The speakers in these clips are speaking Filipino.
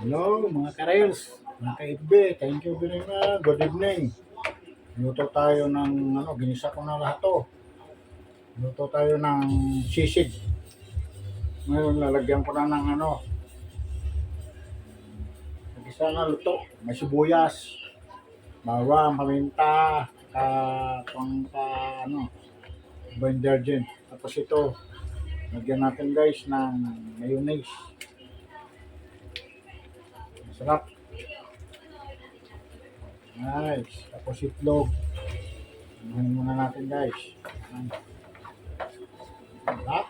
Hello mga ka-Rails, mga ka-FB, thank you very much. Good evening. Luto tayo ng ginisa ko na lahat to. Luto tayo ng sisig. Ngayon lalagyan ko na ng nagisa na luto. May sibuyas, bawang, paminta, detergent. Tapos ito, lagyan natin guys ng mayonnaise. Masarap. Nice. Tapos itlog. Anuhin muna natin guys. Sarap.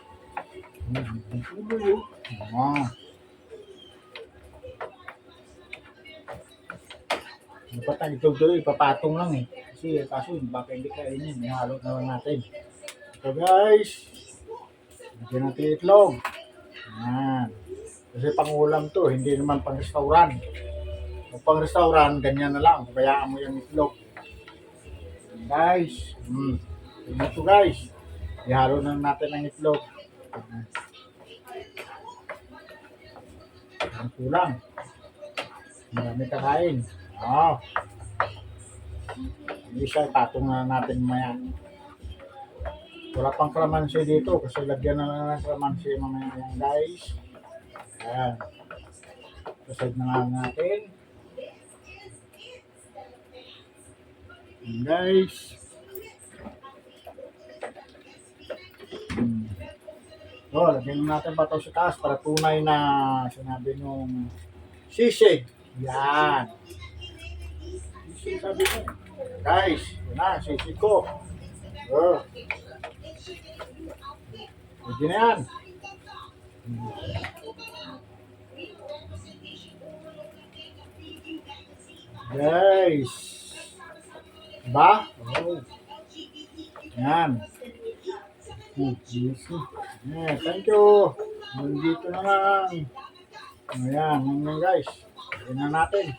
Ah. Dapat ang itlog doon, ipapatong lang eh. Kaso baka hindi kainin. Ihalo na lang natin. So guys, lagyan natin itlog. Yan. Kasi pangulam to, hindi naman pang restaurant. O pang restaurant, ganyan na lang. Pabayaan mo yung itlog. Guys, ito guys. Ihalo na natin ang itlog. Ang kulang. Marami kakain. Isa, patong na natin maya. Wala pang kalamansi dito kasi lagyan na lang ng kalamansi mamaya yan guys. Ayan. Kasad na lang natin. Ayan guys. Lagyan natin pa ito sa taas para tunay na sinabi nung sisig. Yan. Sisig sabi mo. Guys, yun na, sisig ko. Pwede na yan. Guys. Diba? Yan. Yeah, thank you. Nandito na lang. Ayan, yun guys. Ayan na natin.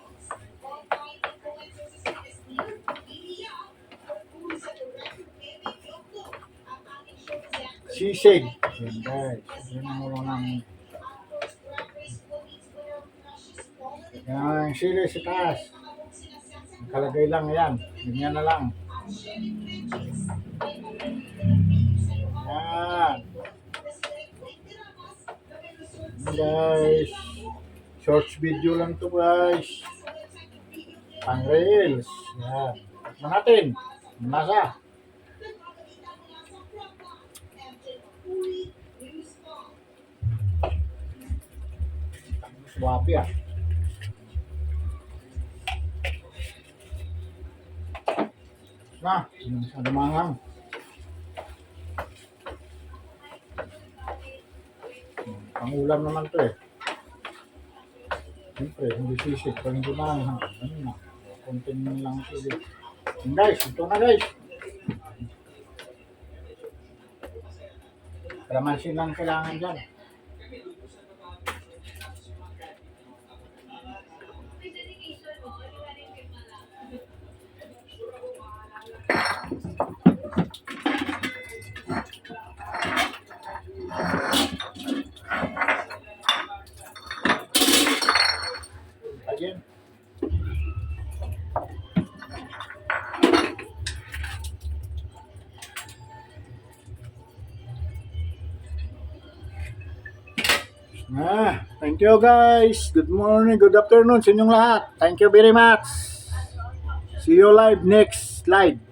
Sisig. Ayan guys. Ayan na muna namin. Ayan, sili sa taas. Nakalagay lang yan. Ganyan na lang. Ayan. Guys. Short video lang to guys. Pang reels. Ayan. Tignan natin. Nasa. Swabe ah. Na, sa dumangang. Pangulam naman to eh. Siyempre, hindi sisig. Pag hindi dumangang, ano na. Kontin lang sili. Guys, ito na guys. Kalamansi lang kailangan dyan. Again. Thank you guys. Good morning, good afternoon sa inyong lahat. Thank you very much. See you live next slide.